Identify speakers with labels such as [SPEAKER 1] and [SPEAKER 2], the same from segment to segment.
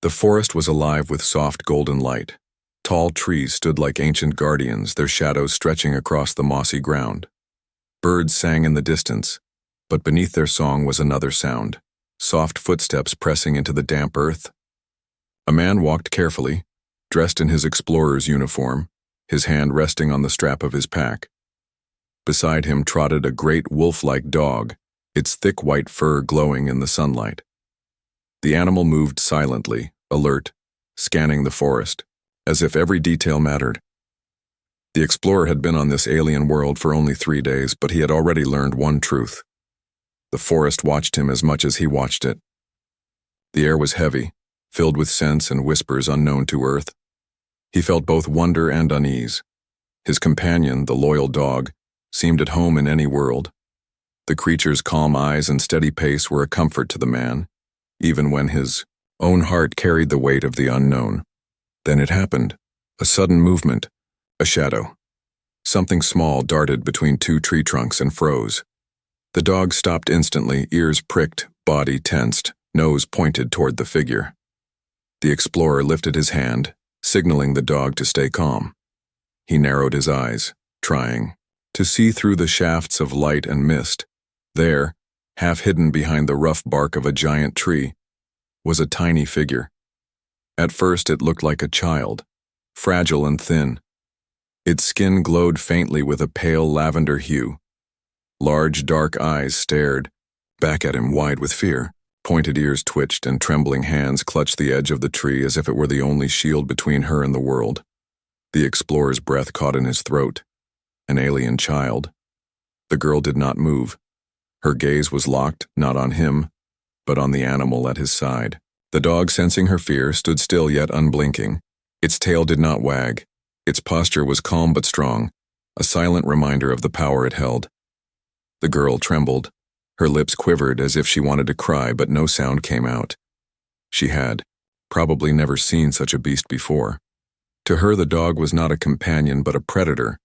[SPEAKER 1] The forest was alive with soft golden light. Tall trees stood like ancient guardians, their shadows stretching across the mossy ground. Birds sang in the distance, but beneath their song was another sound, soft footsteps pressing into the damp earth. A man walked carefully, dressed in his explorer's uniform, his hand resting on the strap of his pack. Beside him trotted a great wolf-like dog, its thick white fur glowing in the sunlight. The animal moved silently, alert, scanning the forest, as if every detail mattered. The explorer had been on this alien world for only 3 days, but he had already learned one truth. The forest watched him as much as he watched it. The air was heavy, filled with scents and whispers unknown to Earth. He felt both wonder and unease. His companion, the loyal dog, seemed at home in any world. The creature's calm eyes and steady pace were a comfort to the man, even when his own heart carried the weight of the unknown. Then it happened. A sudden movement, a shadow. Something small darted between 2 tree trunks and froze. The dog stopped instantly, ears pricked, body tensed, nose pointed toward the figure. The explorer lifted his hand, signaling the dog to stay calm. He narrowed his eyes, trying to see through the shafts of light and mist. There, half hidden behind the rough bark of a giant tree, was a tiny figure. At first it looked like a child, fragile and thin. Its skin glowed faintly with a pale lavender hue. Large dark eyes stared back at him wide with fear. Pointed ears twitched and trembling hands clutched the edge of the tree as if it were the only shield between her and the world. The explorer's breath caught in his throat. An alien child. The girl did not move. Her gaze was locked, not on him, but on the animal at his side. The dog, sensing her fear, stood still yet unblinking. Its tail did not wag. Its posture was calm but strong, a silent reminder of the power it held. The girl trembled. Her lips quivered as if she wanted to cry, but no sound came out. She had probably never seen such a beast before. To her, the dog was not a companion but a predator,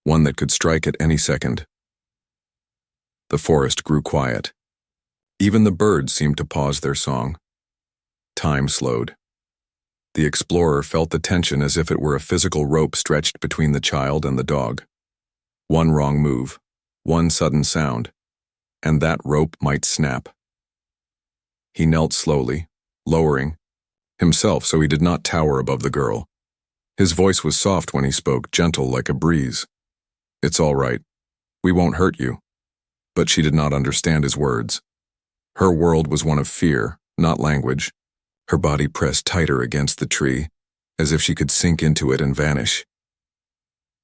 [SPEAKER 1] one that could strike at any second. The forest grew quiet. Even the birds seemed to pause their song. Time slowed. The explorer felt the tension as if it were a physical rope stretched between the child and the dog. One wrong move, one sudden sound, and that rope might snap. He knelt slowly, lowering himself so he did not tower above the girl. His voice was soft when he spoke, gentle like a breeze. "It's all right. We won't hurt you." But she did not understand his words. Her world was one of fear, not language. Her body pressed tighter against the tree, as if she could sink into it and vanish.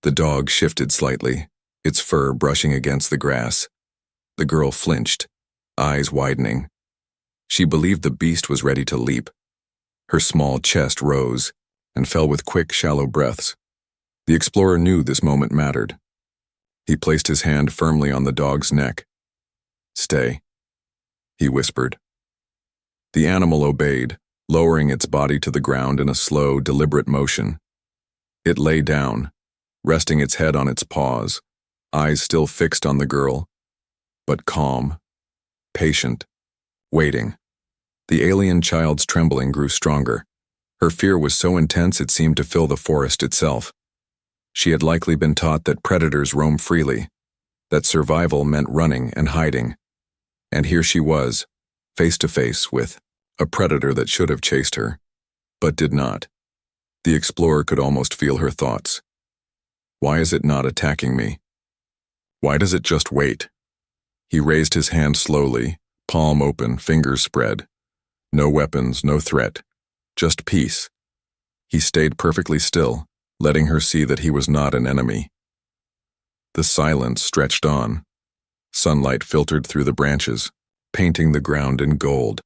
[SPEAKER 1] The dog shifted slightly, its fur brushing against the grass. The girl flinched, eyes widening. She believed the beast was ready to leap. Her small chest rose and fell with quick, shallow breaths. The explorer knew this moment mattered. He placed his hand firmly on the dog's neck. "Stay," he whispered. The animal obeyed, lowering its body to the ground in a slow, deliberate motion. It lay down, resting its head on its paws, eyes still fixed on the girl, but calm, patient, waiting. The alien child's trembling grew stronger. Her fear was so intense it seemed to fill the forest itself. She had likely been taught that predators roam freely, that survival meant running and hiding. And here she was, face to face with a predator that should have chased her, but did not. The explorer could almost feel her thoughts. Why is it not attacking me? Why does it just wait? He raised his hand slowly, palm open, fingers spread. No weapons, no threat, just peace. He stayed perfectly still, letting her see that he was not an enemy. The silence stretched on. Sunlight filtered through the branches, painting the ground in gold.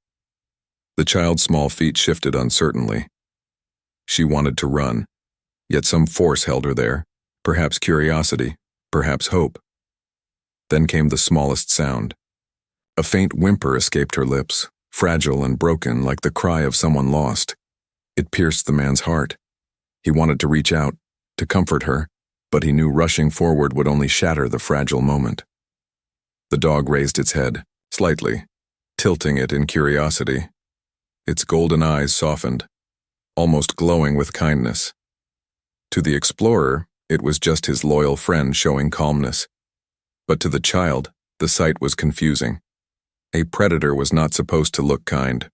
[SPEAKER 1] The child's small feet shifted uncertainly. She wanted to run, yet some force held her there, perhaps curiosity, perhaps hope. Then came the smallest sound. A faint whimper escaped her lips, fragile and broken like the cry of someone lost. It pierced the man's heart. He wanted to reach out, to comfort her, but he knew rushing forward would only shatter the fragile moment. The dog raised its head, slightly, tilting it in curiosity. Its golden eyes softened, almost glowing with kindness. To the explorer, it was just his loyal friend showing calmness. But to the child, the sight was confusing. A predator was not supposed to look kind.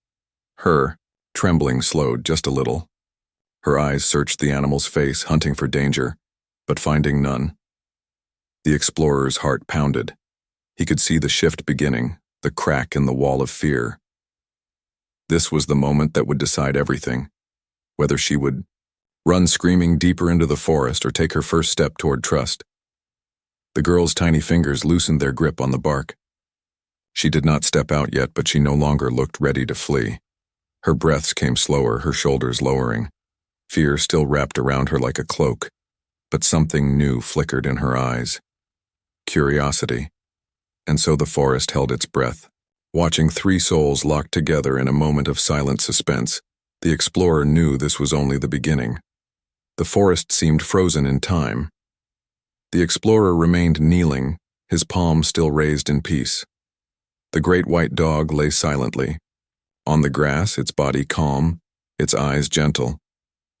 [SPEAKER 1] Her, trembling, slowed just a little. Her eyes searched the animal's face, hunting for danger, but finding none. The explorer's heart pounded. He could see the shift beginning, the crack in the wall of fear. This was the moment that would decide everything, whether she would run screaming deeper into the forest or take her first step toward trust. The girl's tiny fingers loosened their grip on the bark. She did not step out yet, but she no longer looked ready to flee. Her breaths came slower, her shoulders lowering. Fear still wrapped around her like a cloak, but something new flickered in her eyes. Curiosity. And so the forest held its breath, watching three souls locked together in a moment of silent suspense. The explorer knew this was only the beginning. The forest seemed frozen in time. The explorer remained kneeling, his palm still raised in peace. The great white dog lay silently. On the grass, its body calm, its eyes gentle.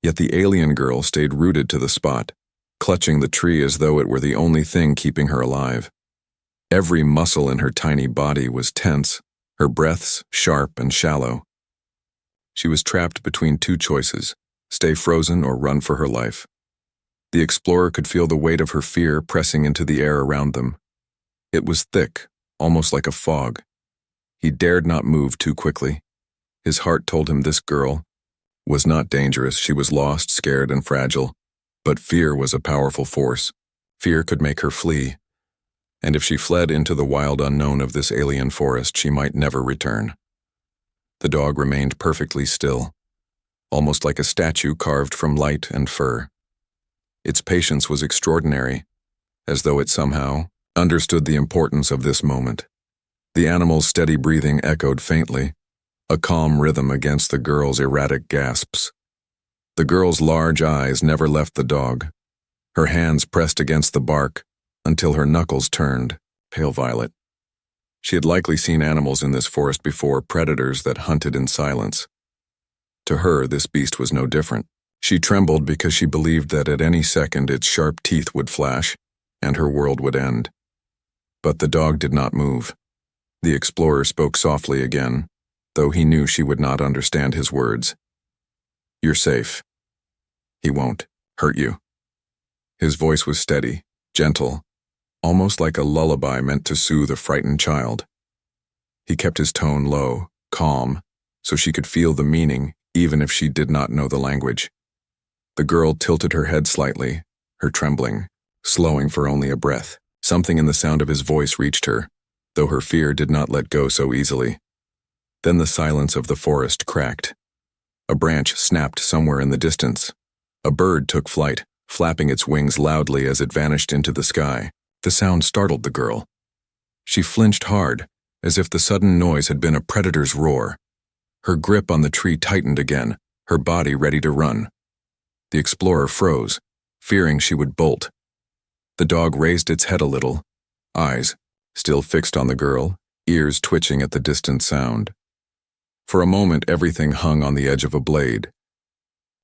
[SPEAKER 1] Yet the alien girl stayed rooted to the spot, clutching the tree as though it were the only thing keeping her alive. Every muscle in her tiny body was tense, her breaths sharp and shallow. She was trapped between two choices, stay frozen or run for her life. The explorer could feel the weight of her fear pressing into the air around them. It was thick, almost like a fog. He dared not move too quickly. His heart told him this girl was not dangerous. She was lost, scared, and fragile. But fear was a powerful force. Fear could make her flee. And if she fled into the wild unknown of this alien forest, she might never return. The dog remained perfectly still, almost like a statue carved from light and fur. Its patience was extraordinary, as though it somehow understood the importance of this moment. The animal's steady breathing echoed faintly, a calm rhythm against the girl's erratic gasps. The girl's large eyes never left the dog. Her hands pressed against the bark until her knuckles turned pale violet. She had likely seen animals in this forest before, predators that hunted in silence. To her, this beast was no different. She trembled because she believed that at any second its sharp teeth would flash and her world would end. But the dog did not move. The explorer spoke softly again, though he knew she would not understand his words. "You're safe. He won't hurt you." His voice was steady, gentle, almost like a lullaby meant to soothe a frightened child. He kept his tone low, calm, so she could feel the meaning even if she did not know the language. The girl tilted her head slightly, her trembling, slowing for only a breath. Something in the sound of his voice reached her, though her fear did not let go so easily. Then the silence of the forest cracked. A branch snapped somewhere in the distance. A bird took flight, flapping its wings loudly as it vanished into the sky. The sound startled the girl. She flinched hard, as if the sudden noise had been a predator's roar. Her grip on the tree tightened again, her body ready to run. The explorer froze, fearing she would bolt. The dog raised its head a little, eyes still fixed on the girl, ears twitching at the distant sound. For a moment, everything hung on the edge of a blade.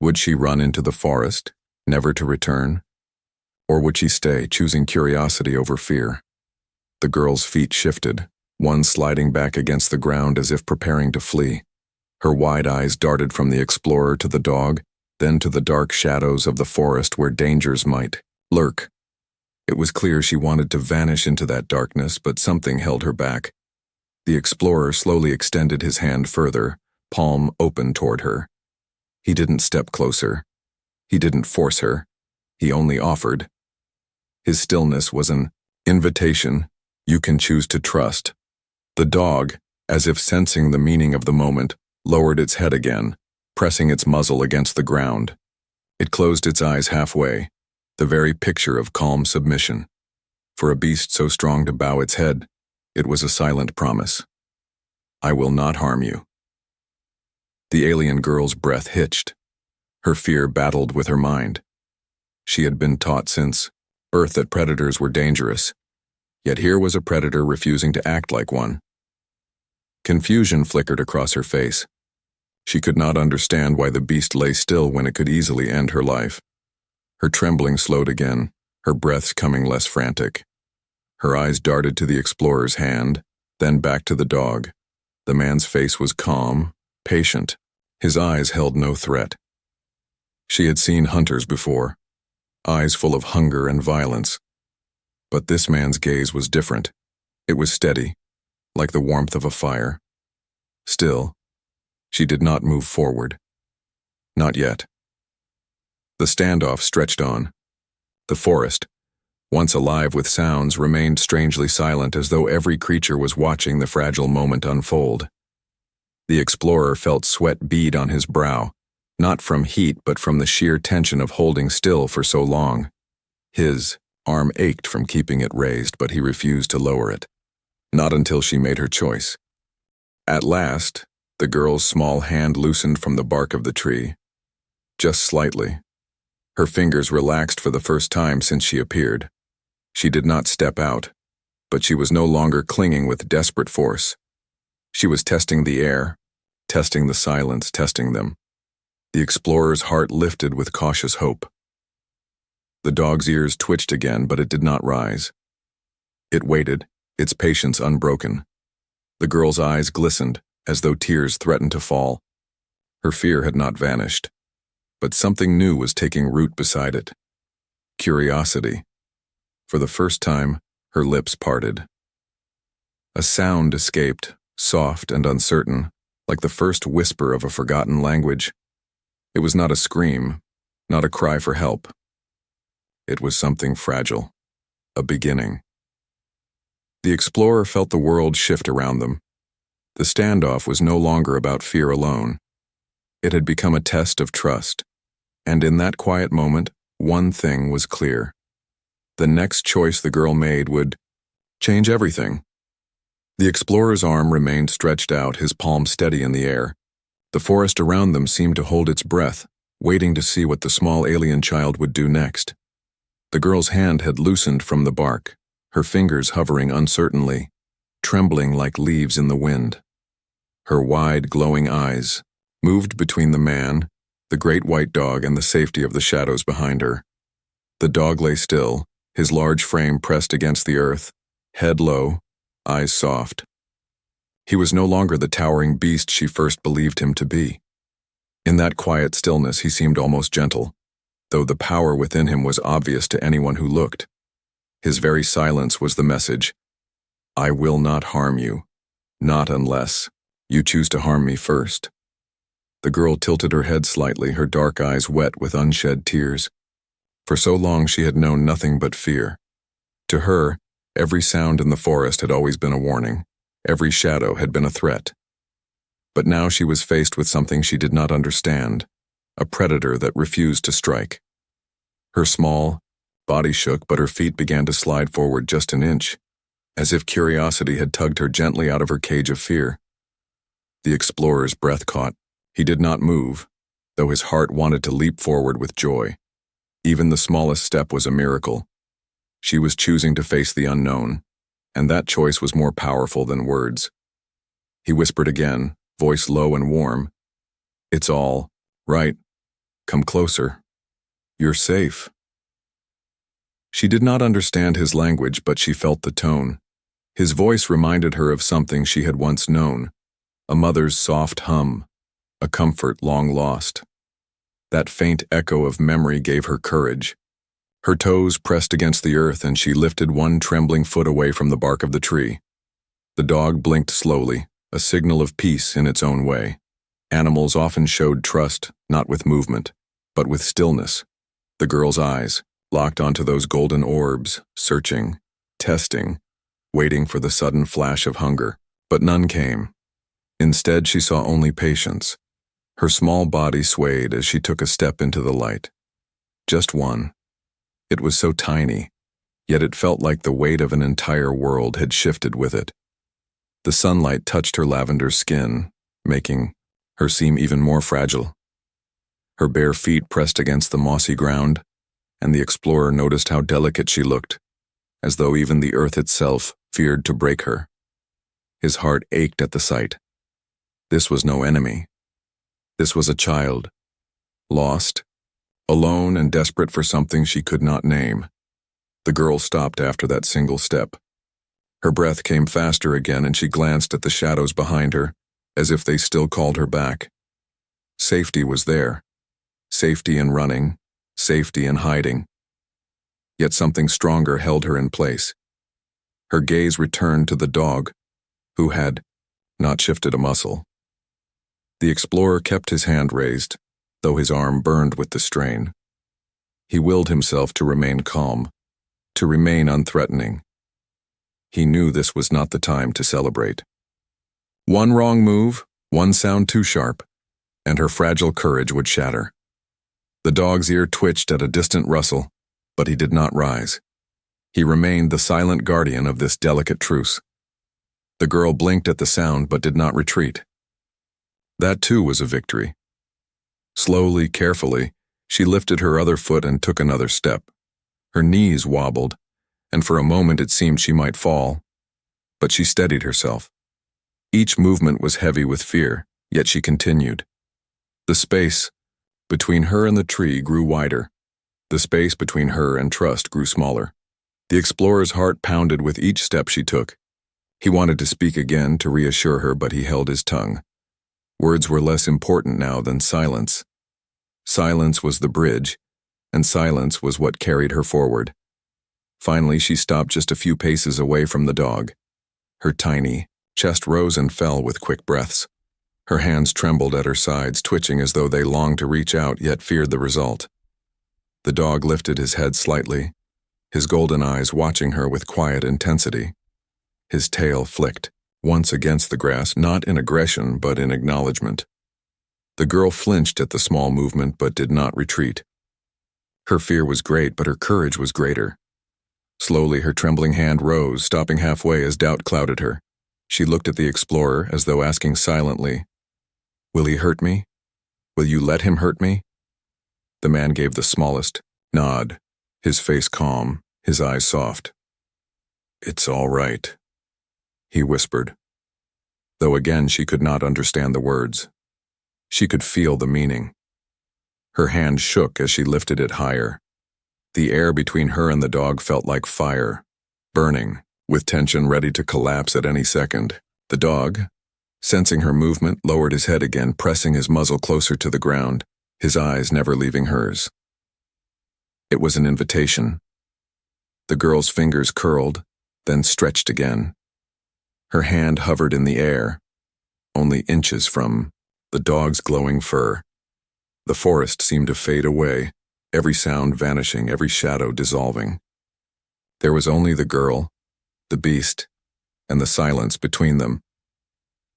[SPEAKER 1] Would she run into the forest, never to return? Or would she stay, choosing curiosity over fear? The girl's feet shifted, one sliding back against the ground as if preparing to flee. Her wide eyes darted from the explorer to the dog, then to the dark shadows of the forest where dangers might lurk. It was clear she wanted to vanish into that darkness, but something held her back. The explorer slowly extended his hand further, palm open toward her. He didn't step closer. He didn't force her. He only offered. His stillness was an invitation you can choose to trust. The dog, as if sensing the meaning of the moment, lowered its head again, pressing its muzzle against the ground. It closed its eyes halfway, the very picture of calm submission. For a beast so strong to bow its head, it was a silent promise. "I will not harm you." The alien girl's breath hitched. Her fear battled with her mind. She had been taught since birth that predators were dangerous, yet here was a predator refusing to act like one. Confusion flickered across her face. She could not understand why the beast lay still when it could easily end her life. Her trembling slowed again, her breaths coming less frantic. Her eyes darted to the explorer's hand, then back to the dog. The man's face was calm, patient. His eyes held no threat. She had seen hunters before, eyes full of hunger and violence. But this man's gaze was different. It was steady, like the warmth of a fire. Still, she did not move forward. Not yet. The standoff stretched on. The forest, once alive with sounds, remained strangely silent, as though every creature was watching the fragile moment unfold. The explorer felt sweat bead on his brow, not from heat but from the sheer tension of holding still for so long. His arm ached from keeping it raised, but he refused to lower it. Not until she made her choice. At last, the girl's small hand loosened from the bark of the tree. Just slightly. Her fingers relaxed for the first time since she appeared. She did not step out, but she was no longer clinging with desperate force. She was testing the air, testing the silence, testing them. The explorer's heart lifted with cautious hope. The dog's ears twitched again, but it did not rise. It waited, its patience unbroken. The girl's eyes glistened, as though tears threatened to fall. Her fear had not vanished, but something new was taking root beside it. Curiosity. For the first time, her lips parted. A sound escaped, soft and uncertain, like the first whisper of a forgotten language. It was not a scream, not a cry for help. It was something fragile, a beginning. The explorer felt the world shift around them. The standoff was no longer about fear alone. It had become a test of trust, and in that quiet moment, one thing was clear. The next choice the girl made would change everything. The explorer's arm remained stretched out, his palm steady in the air. The forest around them seemed to hold its breath, waiting to see what the small alien child would do next. The girl's hand had loosened from the bark, her fingers hovering uncertainly, trembling like leaves in the wind. Her wide, glowing eyes moved between the man, the great white dog, and the safety of the shadows behind her. The dog lay still, his large frame pressed against the earth, head low, eyes soft. He was no longer the towering beast she first believed him to be. In that quiet stillness he seemed almost gentle, though the power within him was obvious to anyone who looked. His very silence was the message. I will not harm you, not unless you choose to harm me first. The girl tilted her head slightly, her dark eyes wet with unshed tears. For so long she had known nothing but fear. To her, every sound in the forest had always been a warning. Every shadow had been a threat. But now she was faced with something she did not understand, a predator that refused to strike. Her small body shook, but her feet began to slide forward just an inch, as if curiosity had tugged her gently out of her cage of fear. The explorer's breath caught. He did not move, though his heart wanted to leap forward with joy. Even the smallest step was a miracle. She was choosing to face the unknown, and that choice was more powerful than words. He whispered again, voice low and warm. It's all right. Come closer. You're safe. She did not understand his language, but she felt the tone. His voice reminded her of something she had once known, a mother's soft hum, a comfort long lost. That faint echo of memory gave her courage. Her toes pressed against the earth, and she lifted one trembling foot away from the bark of the tree. The dog blinked slowly, a signal of peace in its own way. Animals often showed trust, not with movement, but with stillness. The girl's eyes locked onto those golden orbs, searching, testing, waiting for the sudden flash of hunger, but none came. Instead, she saw only patience. Her small body swayed as she took a step into the light. Just one. It was so tiny, yet it felt like the weight of an entire world had shifted with it. The sunlight touched her lavender skin, making her seem even more fragile. Her bare feet pressed against the mossy ground, and the explorer noticed how delicate she looked, as though even the earth itself feared to break her. His heart ached at the sight. This was no enemy. This was a child, lost, alone and desperate for something she could not name. The girl stopped after that single step. Her breath came faster again and she glanced at the shadows behind her, as if they still called her back. Safety was there. Safety in running, safety in hiding. Yet something stronger held her in place. Her gaze returned to the dog, who had not shifted a muscle. The explorer kept his hand raised, though his arm burned with the strain. He willed himself to remain calm, to remain unthreatening. He knew this was not the time to celebrate. One wrong move, one sound too sharp, and her fragile courage would shatter. The dog's ear twitched at a distant rustle, but he did not rise. He remained the silent guardian of this delicate truce. The girl blinked at the sound but did not retreat. That too was a victory. Slowly, carefully, she lifted her other foot and took another step. Her knees wobbled, and for a moment it seemed she might fall, but she steadied herself. Each movement was heavy with fear, yet she continued. The space between her and the tree grew wider. The space between her and trust grew smaller. The explorer's heart pounded with each step she took. He wanted to speak again to reassure her, but he held his tongue. Words were less important now than silence. Silence was the bridge, and silence was what carried her forward. Finally, she stopped just a few paces away from the dog. Her tiny chest rose and fell with quick breaths. Her hands trembled at her sides, twitching as though they longed to reach out yet feared the result. The dog lifted his head slightly, his golden eyes watching her with quiet intensity. His tail flicked, once against the grass, not in aggression but in acknowledgement. The girl flinched at the small movement but did not retreat. Her fear was great, but her courage was greater. Slowly her trembling hand rose, stopping halfway as doubt clouded her. She looked at the explorer as though asking silently, "Will he hurt me? Will you let him hurt me?" The man gave the smallest nod, his face calm, his eyes soft. "It's all right," he whispered, though again she could not understand the words. She could feel the meaning. Her hand shook as she lifted it higher. The air between her and the dog felt like fire, burning, with tension ready to collapse at any second. The dog, sensing her movement, lowered his head again, pressing his muzzle closer to the ground, his eyes never leaving hers. It was an invitation. The girl's fingers curled, then stretched again. Her hand hovered in the air, only inches from the dog's glowing fur. The forest seemed to fade away, every sound vanishing, every shadow dissolving. There was only the girl, the beast, and the silence between them.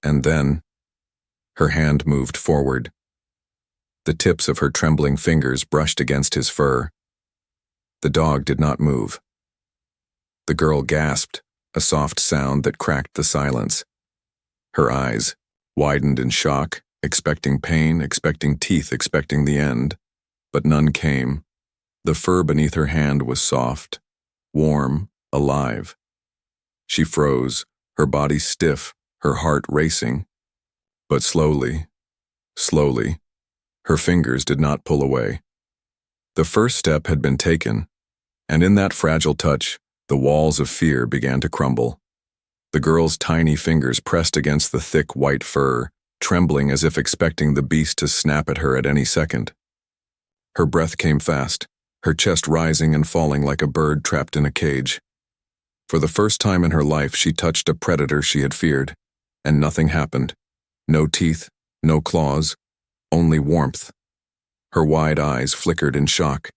[SPEAKER 1] And then, her hand moved forward. The tips of her trembling fingers brushed against his fur. The dog did not move. The girl gasped, a soft sound that cracked the silence. Her eyes widened in shock, expecting pain, expecting teeth, expecting the end. But none came. The fur beneath her hand was soft, warm, alive. She froze, her body stiff, her heart racing. But slowly, her fingers did not pull away. The first step had been taken, and in that fragile touch, the walls of fear began to crumble. The girl's tiny fingers pressed against the thick white fur, trembling as if expecting the beast to snap at her at any second. Her breath came fast, her chest rising and falling like a bird trapped in a cage. For the first time in her life, she touched a predator she had feared, and nothing happened. No teeth, no claws, only warmth. Her wide eyes flickered in shock.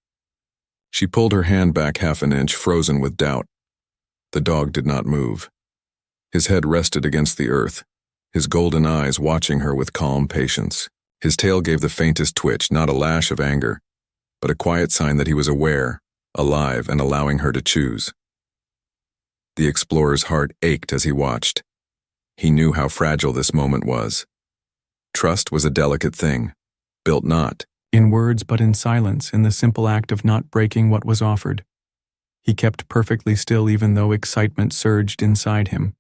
[SPEAKER 1] She pulled her hand back half an inch, frozen with doubt. The dog did not move. His head rested against the earth, his golden eyes watching her with calm patience. His tail gave the faintest twitch, not a lash of anger, but a quiet sign that he was aware, alive, and allowing her to choose. The explorer's heart ached as he watched. He knew how fragile this moment was. Trust was a delicate thing, built not in words but in silence, in the simple act of not breaking what was offered. He kept perfectly still even though excitement surged inside him.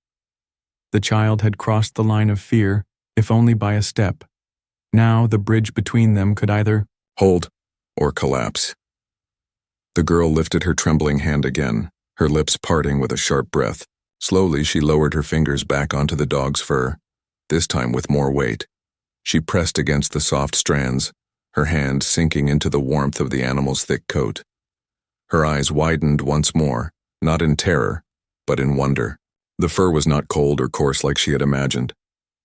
[SPEAKER 1] The child had crossed the line of fear, if only by a step. Now the bridge between them could either hold or collapse. The girl lifted her trembling hand again, her lips parting with a sharp breath. Slowly, she lowered her fingers back onto the dog's fur, this time with more weight. She pressed against the soft strands, her hand sinking into the warmth of the animal's thick coat. Her eyes widened once more, not in terror, but in wonder. The fur was not cold or coarse like she had imagined.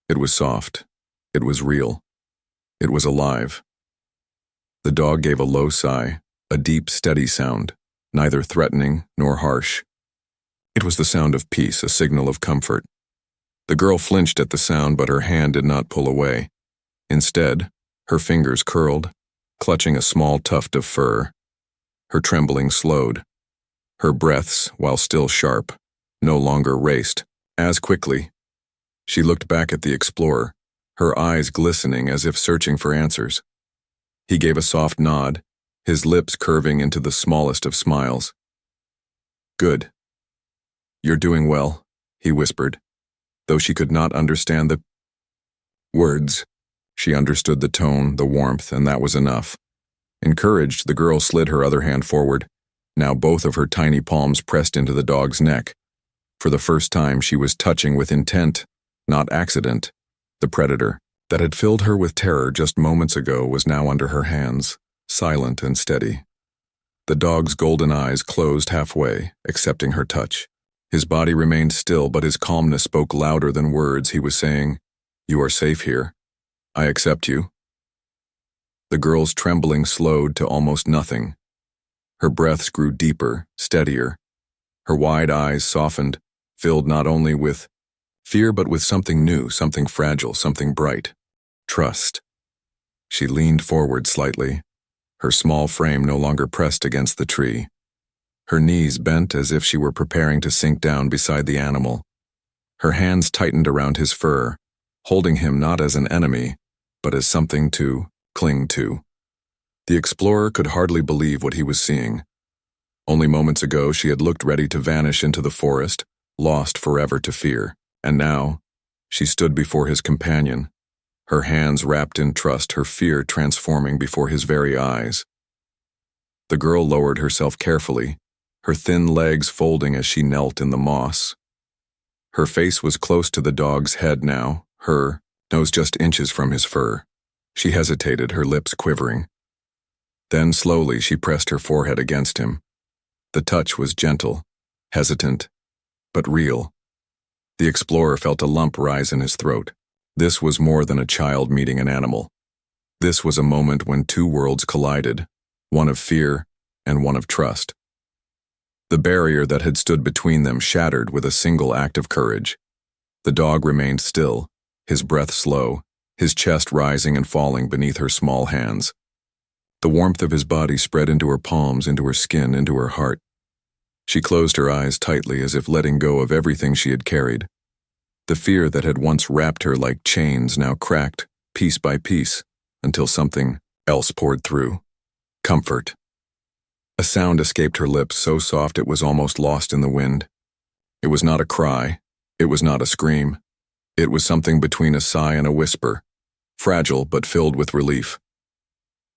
[SPEAKER 1] It was soft. It was real. It was alive. The dog gave a low sigh, a deep, steady sound, neither threatening nor harsh. It was the sound of peace, a signal of comfort. The girl flinched at the sound, but her hand did not pull away. Instead, her fingers curled, clutching a small tuft of fur. Her trembling slowed. Her breaths, while still sharp, no longer raced. As quickly, she looked back at the explorer, her eyes glistening as if searching for answers. He gave a soft nod, his lips curving into the smallest of smiles. "Good. You're doing well," he whispered. Though she could not understand the words, she understood the tone, the warmth, and that was enough. Encouraged, the girl slid her other hand forward. Now both of her tiny palms pressed into the dog's neck. For the first time, she was touching with intent, not accident. The predator that had filled her with terror just moments ago was now under her hands, silent and steady. The dog's golden eyes closed halfway, accepting her touch. His body remained still, but his calmness spoke louder than words. He was saying, "You are safe here. I accept you." The girl's trembling slowed to almost nothing. Her breaths grew deeper, steadier. Her wide eyes softened, filled not only with fear but with something new, something fragile, something bright. Trust. She leaned forward slightly, her small frame no longer pressed against the tree. Her knees bent as if she were preparing to sink down beside the animal. Her hands tightened around his fur, holding him not as an enemy, but as something to cling to. The explorer could hardly believe what he was seeing. Only moments ago she had looked ready to vanish into the forest, lost forever to fear. And now, she stood before his companion, her hands wrapped in trust, her fear transforming before his very eyes. The girl lowered herself carefully, her thin legs folding as she knelt in the moss. Her face was close to the dog's head now, her nose just inches from his fur. She hesitated, her lips quivering. Then slowly she pressed her forehead against him. The touch was gentle, hesitant, but real. The explorer felt a lump rise in his throat. This was more than a child meeting an animal. This was a moment when two worlds collided, one of fear and one of trust. The barrier that had stood between them shattered with a single act of courage. The dog remained still, his breath slow, his chest rising and falling beneath her small hands. The warmth of his body spread into her palms, into her skin, into her heart. She closed her eyes tightly as if letting go of everything she had carried. The fear that had once wrapped her like chains now cracked, piece by piece, until something else poured through. Comfort. A sound escaped her lips, so soft it was almost lost in the wind. It was not a cry. It was not a scream. It was something between a sigh and a whisper, fragile but filled with relief.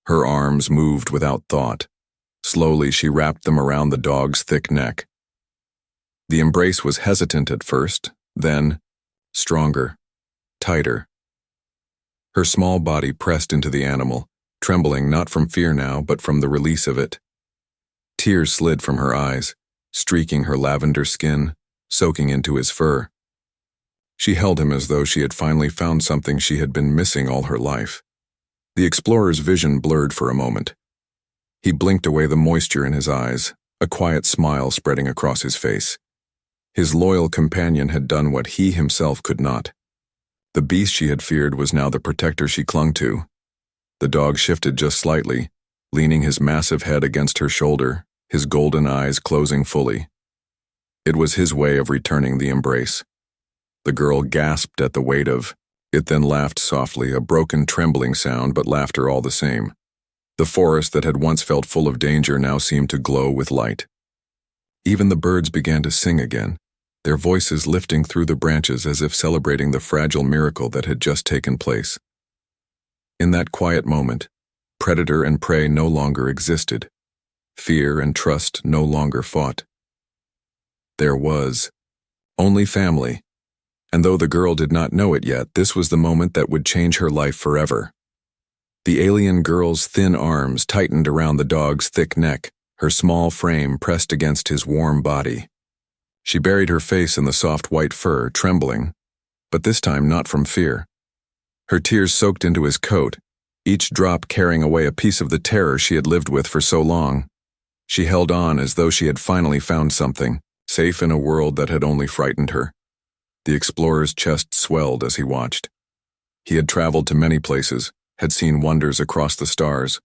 [SPEAKER 1] Her arms moved without thought. Slowly, she wrapped them around the dog's thick neck. The embrace was hesitant at first, then stronger, tighter. Her small body pressed into the animal, trembling not from fear now, but from the release of it. Tears slid from her eyes, streaking her lavender skin, soaking into his fur. She held him as though she had finally found something she had been missing all her life. The explorer's vision blurred for a moment. He blinked away the moisture in his eyes, a quiet smile spreading across his face. His loyal companion had done what he himself could not. The beast she had feared was now the protector she clung to. The dog shifted just slightly, leaning his massive head against her shoulder, his golden eyes closing fully. It was his way of returning the embrace. The girl gasped at the weight of it, then laughed softly, a broken, trembling sound, but laughter all the same. The forest that had once felt full of danger now seemed to glow with light. Even the birds began to sing again, their voices lifting through the branches as if celebrating the fragile miracle that had just taken place. In that quiet moment, predator and prey no longer existed. Fear and trust no longer fought. There was only family, and though the girl did not know it yet, this was the moment that would change her life forever. The alien girl's thin arms tightened around the dog's thick neck, her small frame pressed against his warm body. She buried her face in the soft white fur, trembling, but this time not from fear. Her tears soaked into his coat, each drop carrying away a piece of the terror she had lived with for so long. She held on as though she had finally found something, safe in a world that had only frightened her. The explorer's chest swelled as he watched. He had traveled to many places, had seen wonders across the stars,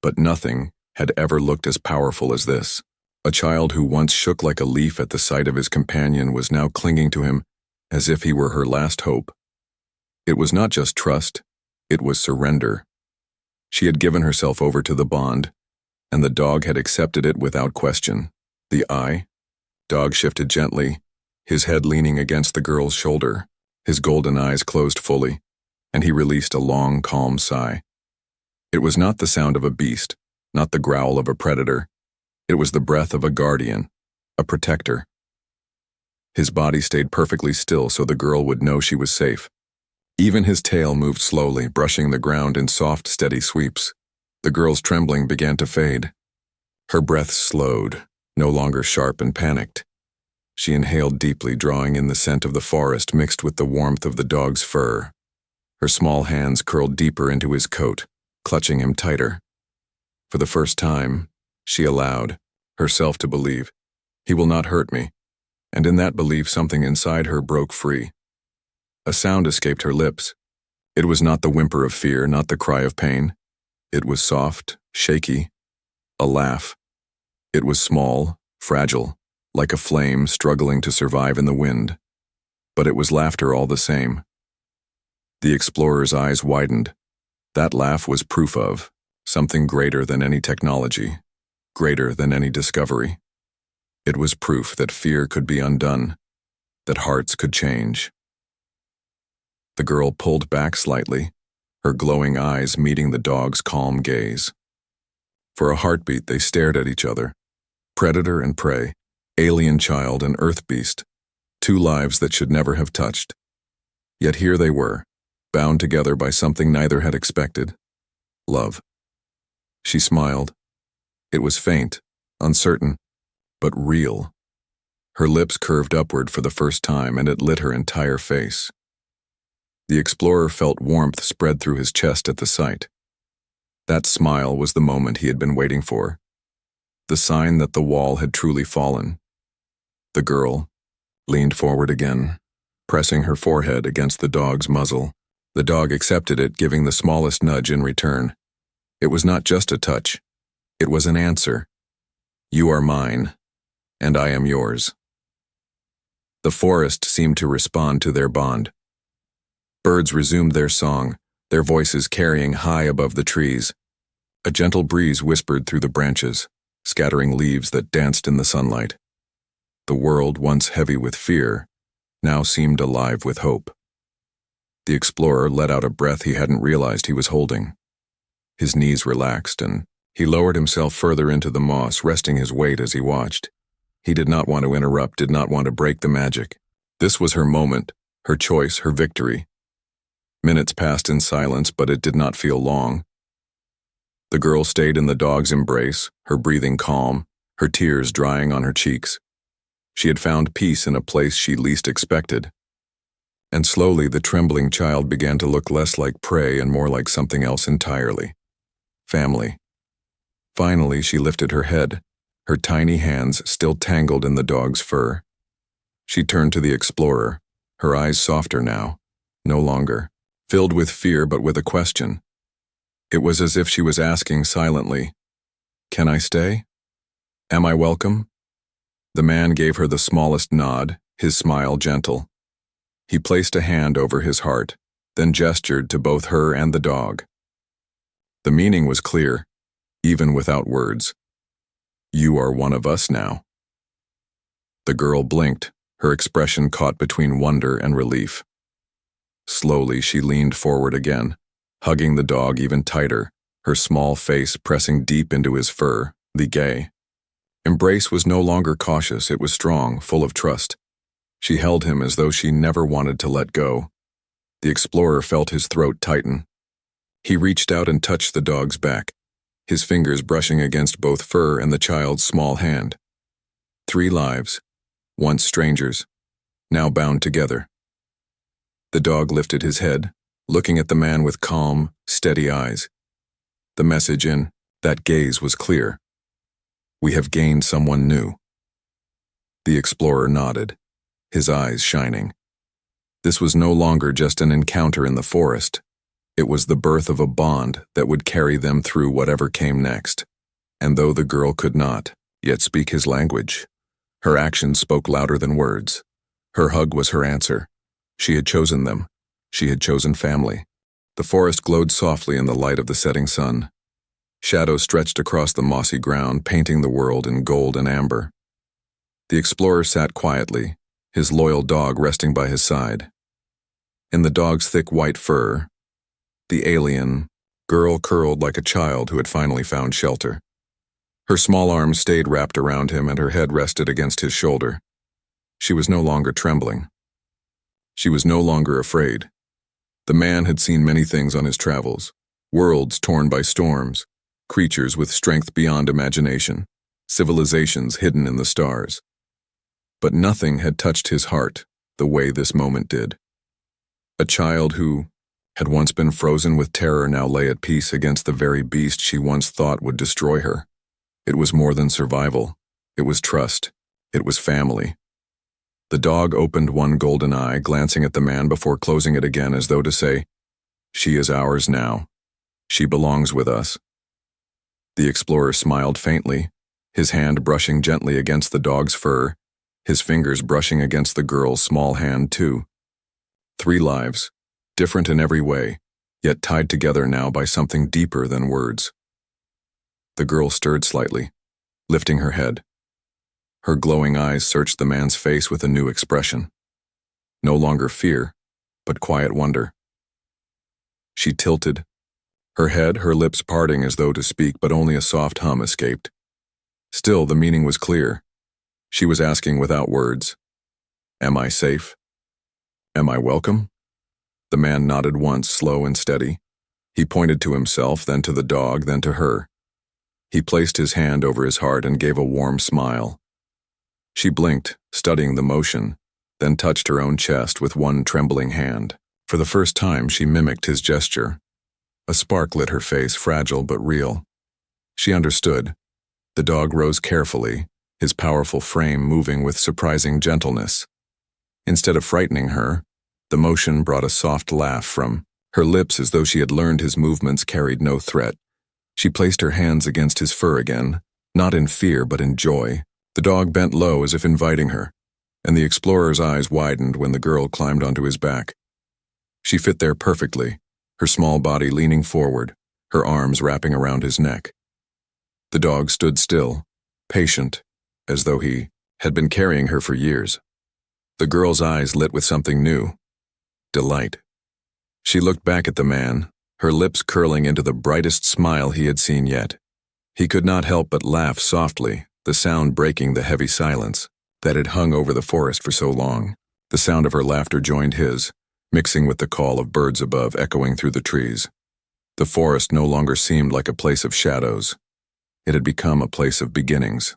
[SPEAKER 1] but nothing had ever looked as powerful as this. A child who once shook like a leaf at the sight of his companion was now clinging to him as if he were her last hope. It was not just trust, it was surrender. She had given herself over to the bond, and the dog had accepted it without question. Dog shifted gently, his head leaning against the girl's shoulder, his golden eyes closed fully, and he released a long, calm sigh. It was not the sound of a beast, not the growl of a predator. It was the breath of a guardian, a protector. His body stayed perfectly still so the girl would know she was safe. Even his tail moved slowly, brushing the ground in soft, steady sweeps. The girl's trembling began to fade. Her breath slowed, no longer sharp and panicked. She inhaled deeply, drawing in the scent of the forest mixed with the warmth of the dog's fur. Her small hands curled deeper into his coat, clutching him tighter. For the first time, she allowed herself to believe, he will not hurt me, and in that belief something inside her broke free. A sound escaped her lips. It was not the whimper of fear, not the cry of pain. It was soft, shaky, a laugh. It was small, fragile, like a flame struggling to survive in the wind. But it was laughter all the same. The explorer's eyes widened. That laugh was proof of something greater than any technology, greater than any discovery. It was proof that fear could be undone, that hearts could change. The girl pulled back slightly, her glowing eyes meeting the dog's calm gaze. For a heartbeat, they stared at each other. Predator and prey, alien child and earth beast, two lives that should never have touched. Yet here they were, bound together by something neither had expected: love. She smiled. It was faint, uncertain, but real. Her lips curved upward for the first time, and it lit her entire face. The explorer felt warmth spread through his chest at the sight. That smile was the moment he had been waiting for, the sign that the wall had truly fallen. The girl leaned forward again, pressing her forehead against the dog's muzzle. The dog accepted it, giving the smallest nudge in return. It was not just a touch. It was an answer. You are mine, and I am yours. The forest seemed to respond to their bond. Birds resumed their song, their voices carrying high above the trees. A gentle breeze whispered through the branches, scattering leaves that danced in the sunlight. The world, once heavy with fear, now seemed alive with hope. The explorer let out a breath he hadn't realized he was holding. His knees relaxed, and he lowered himself further into the moss, resting his weight as he watched. He did not want to interrupt, did not want to break the magic. This was her moment, her choice, her victory. Minutes passed in silence, but it did not feel long. The girl stayed in the dog's embrace, her breathing calm, her tears drying on her cheeks. She had found peace in a place she least expected. And slowly the trembling child began to look less like prey and more like something else entirely. Family. Finally, she lifted her head, her tiny hands still tangled in the dog's fur. She turned to the explorer, her eyes softer now, no longer filled with fear but with a question. It was as if she was asking silently, "Can I stay? Am I welcome?" The man gave her the smallest nod, his smile gentle. He placed a hand over his heart, then gestured to both her and the dog. The meaning was clear, even without words. You are one of us now. The girl blinked, her expression caught between wonder and relief. Slowly she leaned forward again, hugging the dog even tighter, her small face pressing deep into his fur. The gay embrace was no longer cautious, it was strong, full of trust. She held him as though she never wanted to let go. The explorer felt his throat tighten. He reached out and touched the dog's back, his fingers brushing against both fur and the child's small hand. 3 lives, once strangers, now bound together. The dog lifted his head, looking at the man with calm, steady eyes. The message in that gaze was clear. We have gained someone new. The explorer nodded, his eyes shining. This was no longer just an encounter in the forest. It was the birth of a bond that would carry them through whatever came next. And though the girl could not yet speak his language, her actions spoke louder than words. Her hug was her answer. She had chosen them. She had chosen family. The forest glowed softly in the light of the setting sun. Shadows stretched across the mossy ground, painting the world in gold and amber. The explorer sat quietly, his loyal dog resting by his side. In the dog's thick white fur, the alien girl curled like a child who had finally found shelter. Her small arms stayed wrapped around him and her head rested against his shoulder. She was no longer trembling. She was no longer afraid. The man had seen many things on his travels, worlds torn by storms, creatures with strength beyond imagination, civilizations hidden in the stars. But nothing had touched his heart the way this moment did. A child who had once been frozen with terror now lay at peace against the very beast she once thought would destroy her. It was more than survival. It was trust. It was family. The dog opened one golden eye, glancing at the man before closing it again as though to say, "She is ours now. She belongs with us." The explorer smiled faintly, his hand brushing gently against the dog's fur, his fingers brushing against the girl's small hand too. 3 lives, different in every way, yet tied together now by something deeper than words. The girl stirred slightly, lifting her head. Her glowing eyes searched the man's face with a new expression. No longer fear, but quiet wonder. She tilted, her head, her lips parting as though to speak, but only a soft hum escaped. Still, the meaning was clear. She was asking without words, "Am I safe? Am I welcome?" The man nodded once, slow and steady. He pointed to himself, then to the dog, then to her. He placed his hand over his heart and gave a warm smile. She blinked, studying the motion, then touched her own chest with one trembling hand. For the first time, she mimicked his gesture. A spark lit her face, fragile but real. She understood. The dog rose carefully, his powerful frame moving with surprising gentleness. Instead of frightening her, the motion brought a soft laugh from her lips as though she had learned his movements carried no threat. She placed her hands against his fur again, not in fear but in joy. The dog bent low as if inviting her, and the explorer's eyes widened when the girl climbed onto his back. She fit there perfectly, her small body leaning forward, her arms wrapping around his neck. The dog stood still, patient, as though he had been carrying her for years. The girl's eyes lit with something new, delight. She looked back at the man, her lips curling into the brightest smile he had seen yet. He could not help but laugh softly, the sound breaking the heavy silence that had hung over the forest for so long. The sound of her laughter joined his, mixing with the call of birds above echoing through the trees. The forest no longer seemed like a place of shadows. It had become a place of beginnings.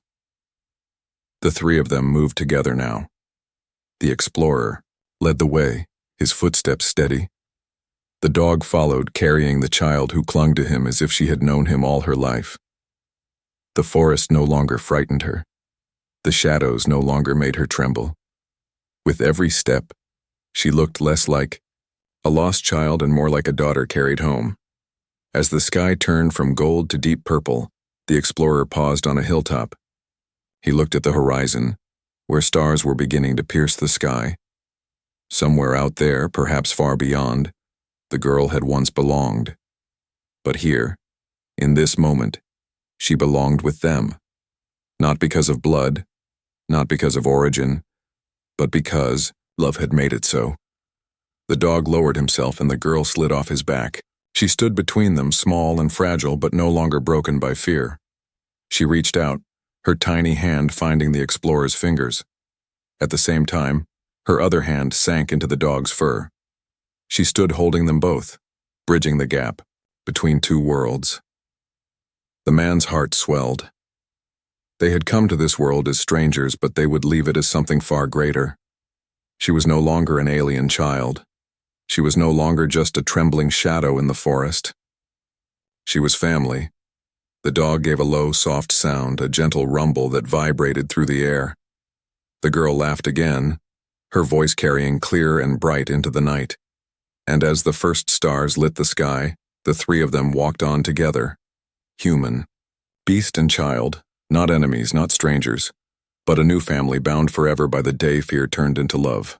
[SPEAKER 1] The 3 of them moved together now. The explorer led the way, his footsteps steady. The dog followed, carrying the child who clung to him as if she had known him all her life. The forest no longer frightened her. The shadows no longer made her tremble. With every step, she looked less like a lost child and more like a daughter carried home. As the sky turned from gold to deep purple, the explorer paused on a hilltop. He looked at the horizon, where stars were beginning to pierce the sky. Somewhere out there, perhaps far beyond, the girl had once belonged. But here, in this moment, she belonged with them. Not because of blood, not because of origin, but because love had made it so. The dog lowered himself and the girl slid off his back. She stood between them, small and fragile, but no longer broken by fear. She reached out, her tiny hand finding the explorer's fingers. At the same time, her other hand sank into the dog's fur. She stood holding them both, bridging the gap between two worlds. The man's heart swelled. They had come to this world as strangers, but they would leave it as something far greater. She was no longer an alien child. She was no longer just a trembling shadow in the forest. She was family. The dog gave a low, soft sound, a gentle rumble that vibrated through the air. The girl laughed again, her voice carrying clear and bright into the night. And as the first stars lit the sky, the three of them walked on together. Human. Beast and child, not enemies, not strangers, but a new family bound forever by the day fear turned into love.